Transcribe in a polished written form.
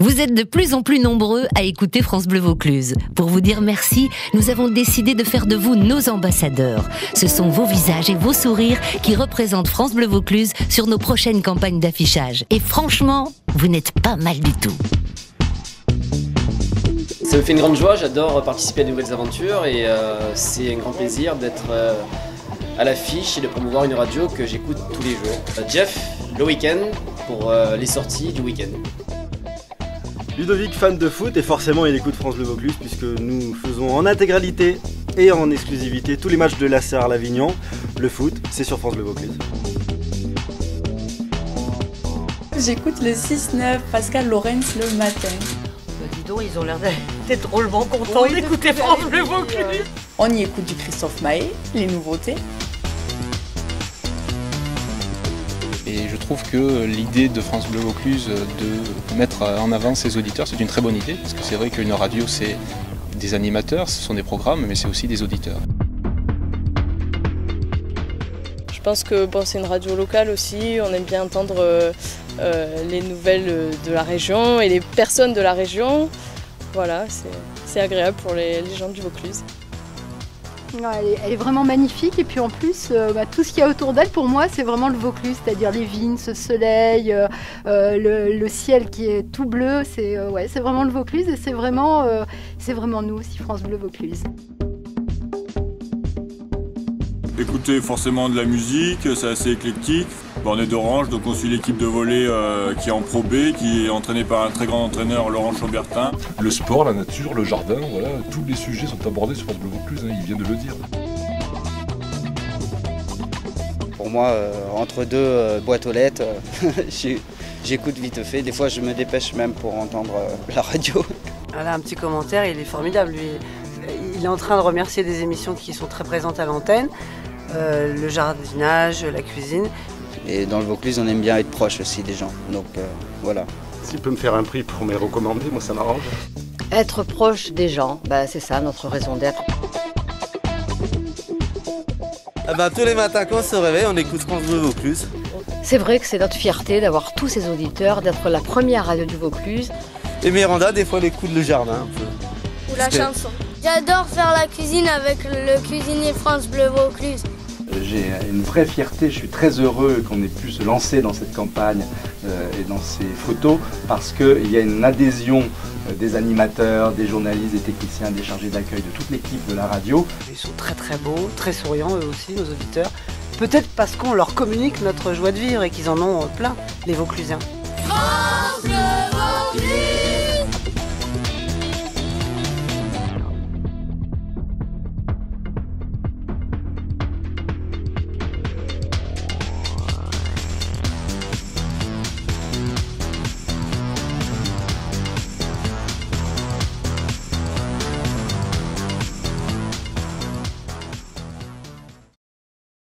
Vous êtes de plus en plus nombreux à écouter France Bleu Vaucluse. Pour vous dire merci, nous avons décidé de faire de vous nos ambassadeurs. Ce sont vos visages et vos sourires qui représentent France Bleu Vaucluse sur nos prochaines campagnes d'affichage. Et franchement, vous n'êtes pas mal du tout. Ça me fait une grande joie, j'adore participer à de nouvelles aventures et c'est un grand plaisir d'être à l'affiche et de promouvoir une radio que j'écoute tous les jours. Jeff, le week-end, pour les sorties du week-end. Ludovic, fan de foot, et forcément il écoute France Bleu Vaucluse puisque nous faisons en intégralité et en exclusivité tous les matchs de la Sarre-Lavignon. Le foot, c'est sur France Bleu Vaucluse. J'écoute le 6-9 Pascal Lorenz le matin. Dis donc, ils ont l'air d'être drôlement contents d'écouter France Bleu Vaucluse. On y écoute du Christophe Maé, les nouveautés. Et je trouve que l'idée de France Bleu Vaucluse de mettre en avant ses auditeurs, c'est une très bonne idée, parce que c'est vrai qu'une radio, c'est des animateurs, ce sont des programmes, mais c'est aussi des auditeurs. Je pense que c'est une radio locale aussi, on aime bien entendre les nouvelles de la région et les personnes de la région. Voilà, c'est agréable pour les gens du Vaucluse. Elle est vraiment magnifique et puis en plus tout ce qu'il y a autour d'elle pour moi c'est vraiment le Vaucluse, c'est-à-dire les vignes, ce soleil, le ciel qui est tout bleu, c'est vraiment le Vaucluse et c'est vraiment nous aussi France Bleu Vaucluse. Écouter forcément de la musique, c'est assez éclectique. On est d'Orange, donc on suit l'équipe de volley qui est en Pro B, qui est entraînée par un très grand entraîneur, Laurent Chaubertin. Le sport, la nature, le jardin, voilà, tous les sujets sont abordés sur France Bleu Vaucluse, il vient de le dire. Pour moi, entre deux boîtes aux lettres, j'écoute vite fait. Des fois, je me dépêche même pour entendre la radio. Voilà, un petit commentaire, il est formidable. Lui, il est en train de remercier des émissions qui sont très présentes à l'antenne. Le jardinage, la cuisine. Et dans le Vaucluse, on aime bien être proche aussi des gens. Donc voilà. S'il peut me faire un prix pour me les recommander, moi ça m'arrange. Être proche des gens, c'est ça notre raison d'être. Tous les matins quand on se réveille, on écoute France Bleu Vaucluse. C'est vrai que c'est notre fierté d'avoir tous ces auditeurs, d'être la première radio du Vaucluse. Et Miranda, des fois, elle écoute le jardin un peu. Ou la chanson. J'adore faire la cuisine avec le cuisinier France Bleu Vaucluse. J'ai une vraie fierté, je suis très heureux qu'on ait pu se lancer dans cette campagne et dans ces photos parce qu'il y a une adhésion des animateurs, des journalistes, des techniciens, des chargés d'accueil, de toute l'équipe de la radio. Ils sont très très beaux, très souriants eux aussi, nos auditeurs. Peut-être parce qu'on leur communique notre joie de vivre et qu'ils en ont plein, les Vauclusiens.